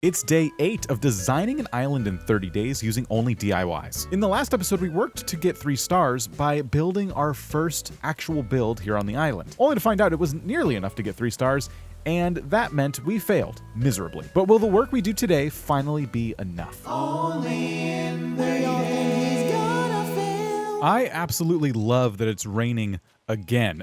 It's day 8 of designing an island in 30 days using only DIYs. In the last episode, we worked to get 3 stars by building our first actual build here on the island, only to find out it wasn't nearly enough to get 3 stars, and that meant we failed miserably. But will the work we do today finally be enough? I absolutely love that it's raining again.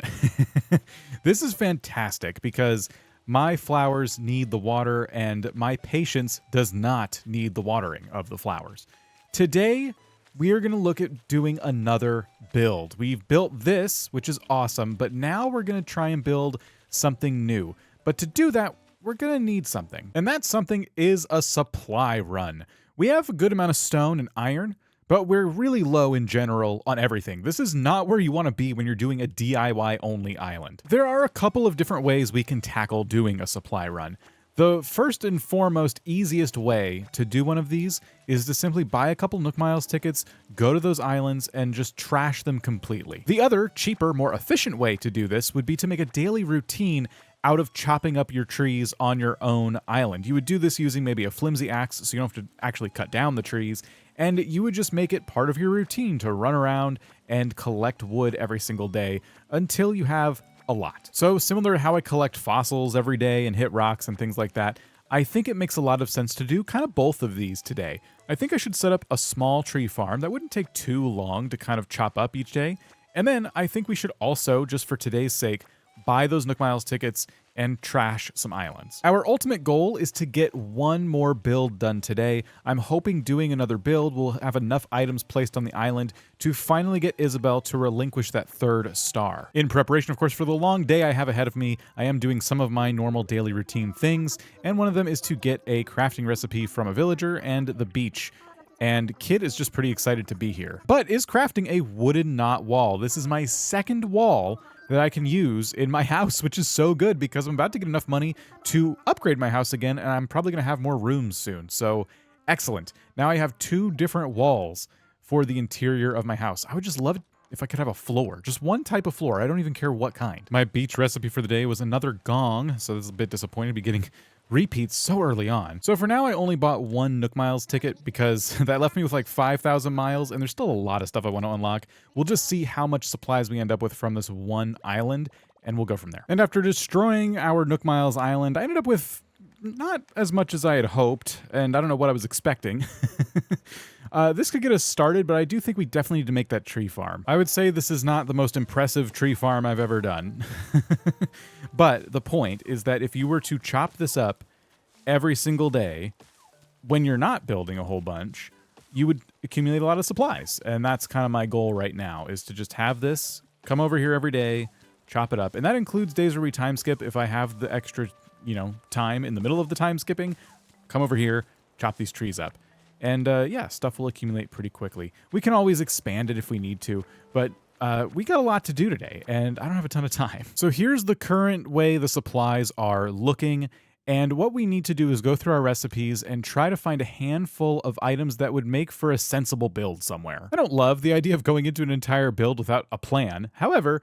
This is fantastic because my flowers need the water and my patience does not need the watering of the flowers. Today, we are going to look at doing another build. We've built this, which is awesome, but now we're going to try and build something new. But to do that, we're going to need something. And that something is a supply run. We have a good amount of stone and iron, but we're really low in general on everything. This is not where you want to be when you're doing a DIY-only island. There are a couple of different ways we can tackle doing a supply run. The first and foremost easiest way to do one of these is to simply buy a couple Nook Miles tickets, go to those islands, and just trash them completely. The other, cheaper, more efficient way to do this would be to make a daily routine out of chopping up your trees on your own island. You would do this using maybe a flimsy axe so you don't have to actually cut down the trees, and you would just make it part of your routine to run around and collect wood every single day until you have a lot. So similar to how I collect fossils every day and hit rocks and things like that, I think it makes a lot of sense to do kind of both of these today. I think I should set up a small tree farm that wouldn't take too long to kind of chop up each day. And then I think we should also, just for today's sake, buy those Nook Miles tickets and trash some islands. Our ultimate goal is to get one more build done today. I'm hoping doing another build will have enough items placed on the island to finally get Isabel to relinquish that 3rd star. In preparation, of course, for the long day I have ahead of me, I am doing some of my normal daily routine things, and one of them is to get a crafting recipe from a villager and the beach. And Kid is just pretty excited to be here, but is crafting a wooden knot wall. This is my 2nd wall that I can use in my house, which is so good because I'm about to get enough money to upgrade my house again, and I'm probably going to have more rooms soon. So excellent. Now I have 2 different walls for the interior of my house. I would just love it if I could have a floor, just one type of floor. I don't even care what kind. My beach recipe for the day was another gong, so this is a bit disappointing to be getting repeats so early on. So for now, I only bought 1 Nook Miles ticket because that left me with like 5,000 miles, and there's still a lot of stuff I want to unlock. We'll just see how much supplies we end up with from this one island, and we'll go from there. And after destroying our Nook Miles island, I ended up with not as much as I had hoped, and I don't know what I was expecting. This could get us started, but I do think we definitely need to make that tree farm. I would say this is not the most impressive tree farm I've ever done. But the point is that if you were to chop this up every single day, when you're not building a whole bunch, you would accumulate a lot of supplies. And that's kind of my goal right now, is to just have this, come over here every day, chop it up. And that includes days where we time skip. If I have the extra, time in the middle of the time skipping, come over here, chop these trees up. And yeah, stuff will accumulate pretty quickly. We can always expand it if we need to, but we got a lot to do today, and I don't have a ton of time. So here's the current way the supplies are looking, and what we need to do is go through our recipes and try to find a handful of items that would make for a sensible build somewhere. I don't love the idea of going into an entire build without a plan. However,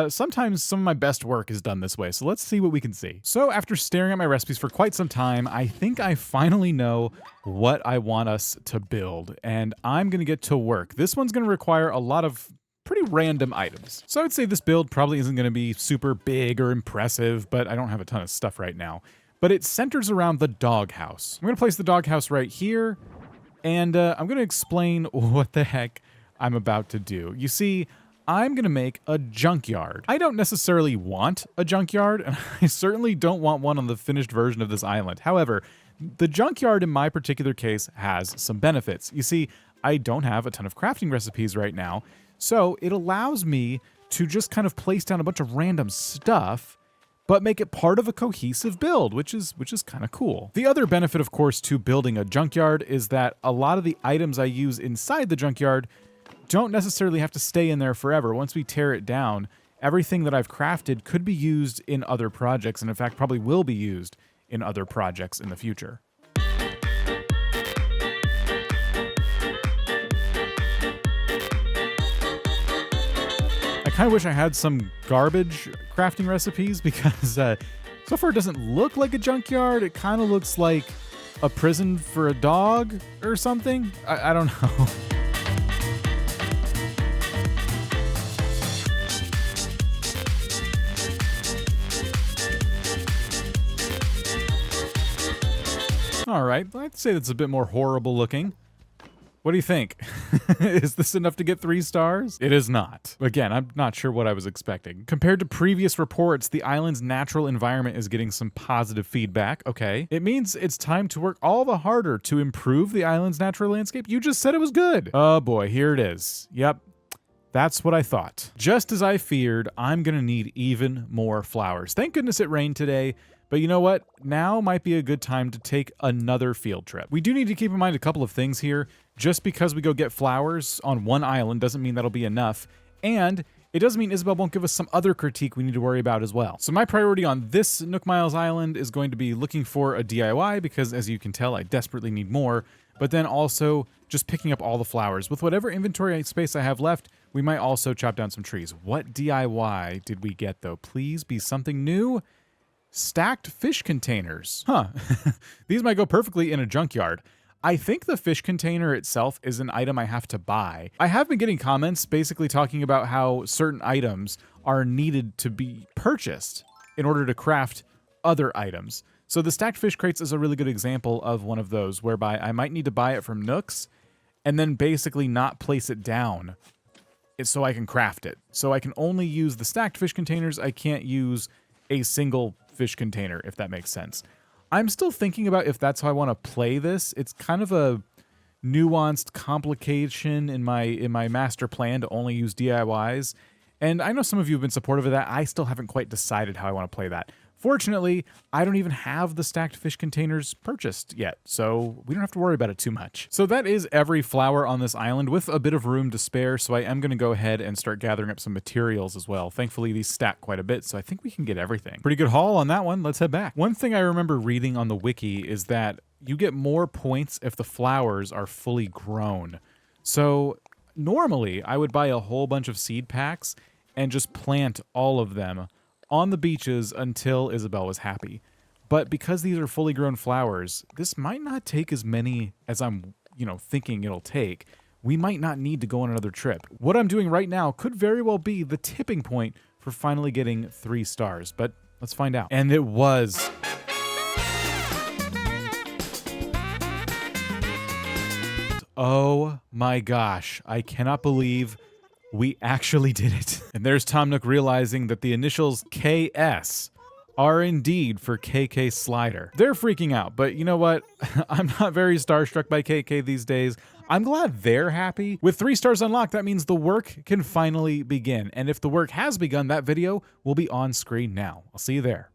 sometimes some of my best work is done this way, so let's see what we can see. So after staring at my recipes for quite some time, I think I finally know what I want us to build, and I'm gonna get to work. This one's gonna require a lot of pretty random items. So I would say this build probably isn't gonna be super big or impressive, but I don't have a ton of stuff right now. But it centers around the doghouse. I'm gonna place the doghouse right here, and I'm gonna explain what the heck I'm about to do. You see, I'm gonna make a junkyard. I don't necessarily want a junkyard, and I certainly don't want one on the finished version of this island. However, the junkyard in my particular case has some benefits. You see, I don't have a ton of crafting recipes right now, so it allows me to just kind of place down a bunch of random stuff, but make it part of a cohesive build, which is kind of cool. The other benefit, of course, to building a junkyard is that a lot of the items I use inside the junkyard don't necessarily have to stay in there forever. Once we tear it down, everything that I've crafted could be used in other projects, and in fact probably will be used in other projects in the future. I kind of wish I had some garbage crafting recipes because so far it doesn't look like a junkyard. It kind of looks like a prison for a dog or something? I don't know. All right, I'd say that's a bit more horrible looking. What do you think? Is this enough to get 3 stars? It is not. Again, I'm not sure what I was expecting. Compared to previous reports, the island's natural environment is getting some positive feedback. Okay. It means it's time to work all the harder to improve the island's natural landscape. You just said it was good. Oh boy, here it is. Yep. That's what I thought. Just as I feared, I'm gonna need even more flowers. Thank goodness it rained today. But you know what? Now might be a good time to take another field trip. We do need to keep in mind a couple of things here. Just because we go get flowers on one island doesn't mean that'll be enough. And it doesn't mean Isabel won't give us some other critique we need to worry about as well. So my priority on this Nook Miles Island is going to be looking for a DIY because, as you can tell, I desperately need more. But then also just picking up all the flowers. With whatever inventory space I have left, we might also chop down some trees. What DIY did we get, though? Please be something new. Stacked fish containers. Huh. These might go perfectly in a junkyard. I think the fish container itself is an item I have to buy. I have been getting comments basically talking about how certain items are needed to be purchased in order to craft other items. So the stacked fish crates is a really good example of one of those, whereby I might need to buy it from Nooks and then basically not place it down so I can craft it. So I can only use the stacked fish containers. I can't use a single fish container, if that makes sense. I'm still thinking about if that's how I want to play this. It's kind of a nuanced complication in my master plan to only use DIYs. And I know some of you have been supportive of that. I still haven't quite decided how I want to play that. Fortunately, I don't even have the stacked fish containers purchased yet, so we don't have to worry about it too much. So that is every flower on this island with a bit of room to spare, so I am going to go ahead and start gathering up some materials as well. Thankfully, these stack quite a bit, so I think we can get everything. Pretty good haul on that one. Let's head back. One thing I remember reading on the wiki is that you get more points if the flowers are fully grown. So normally, I would buy a whole bunch of seed packs and just plant all of them on the beaches until Isabel was happy. But because these are fully grown flowers, this might not take as many as I'm, thinking it'll take. We might not need to go on another trip. What I'm doing right now could very well be the tipping point for finally getting 3 stars, but let's find out. And it was. Oh my gosh, I cannot believe we actually did it. And there's Tom Nook realizing that the initials KS are indeed for KK Slider. They're freaking out, but you know what? I'm not very starstruck by KK these days. I'm glad they're happy. With 3 stars unlocked, that means the work can finally begin. And if the work has begun, that video will be on screen now. I'll see you there.